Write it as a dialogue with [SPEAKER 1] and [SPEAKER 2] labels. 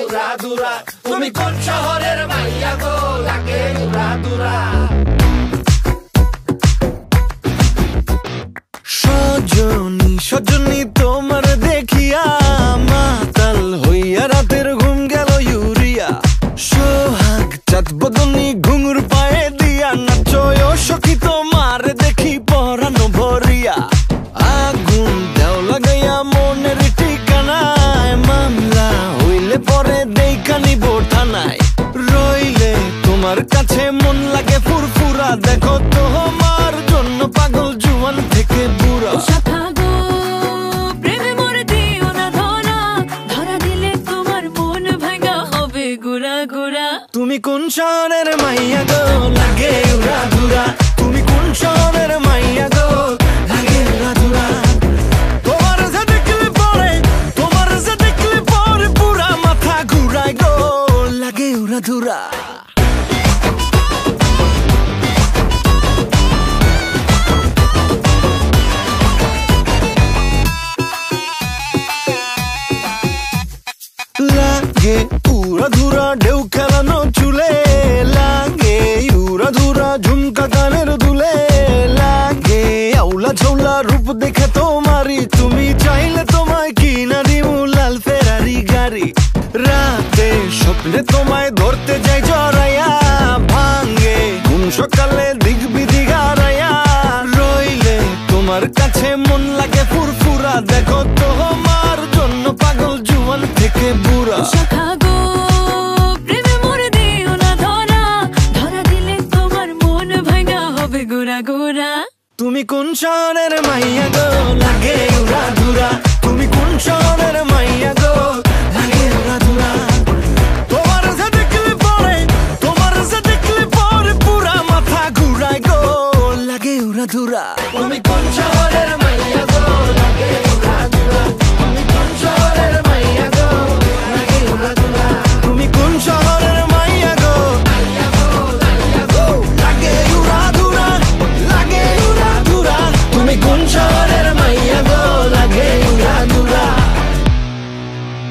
[SPEAKER 1] উড়া দুরা তুমি কোন শহরের মাইয়া গো লাগে উড়া দুরা
[SPEAKER 2] সজনী সজনী তোমার দেখিয়া মাতাল হইয়া রাতের ঘুম গেল ইউরিয়া সোহাগ চাঁদ বদনী ঘুঙুর পায়ে দিয়া নাচয় সখী তোমার দেখি পরানো ভরিয়া আগুন দেও লাগাইয়া মনের ঠিকানায় মামলা হইলে পরে দেখা নিব থানায় রইলে তোমার কাছে মন লাগে ফুরফুরা দেখো তোমার জন্য পাগল জুয়ান থেকে বুড়া তুমি কোন শহরের মাইয়া গো লাগে উড়া ধুরা তুমি কোন শহরের মাইয়া গো লাগে উড়া ধুরা তোমার যে দেখলে পরে পুরা মাথা ঘুরায় গো লাগে উড়া ধুরা লাগে উড়া ধুরা ঢেউ খেলানো চুলে লাগে উড়া ধুরা ঝুমকা গানের দুলে লাগে আউলা ঝৌলা রূপ দেখে তোমারি তুমি চাইলে তোমায় কিনা দিমু লাল ফেরারি গাড়ি রাতে স্বপ্নে তোমায় ধরতে যাই জড়াইয়া ভাঙ্গে ঘুম সকালে দিক বিধি গারাইয়া রইলে তোমার কাছে মন লাগে ফুরফুরা দেখো তোমার জন্য পাগল জুয়ান থেকে বুড়া তুমি কোন শহরের মাইয়া গো লাগে উড়া ধুরা তুমি কোন শহরের মাইয়া গো লাগে উড়া ধুরা তোমার যে দেখলে পরে পুরা মাথা ঘুরায় গো লাগে উড়া ধুরা।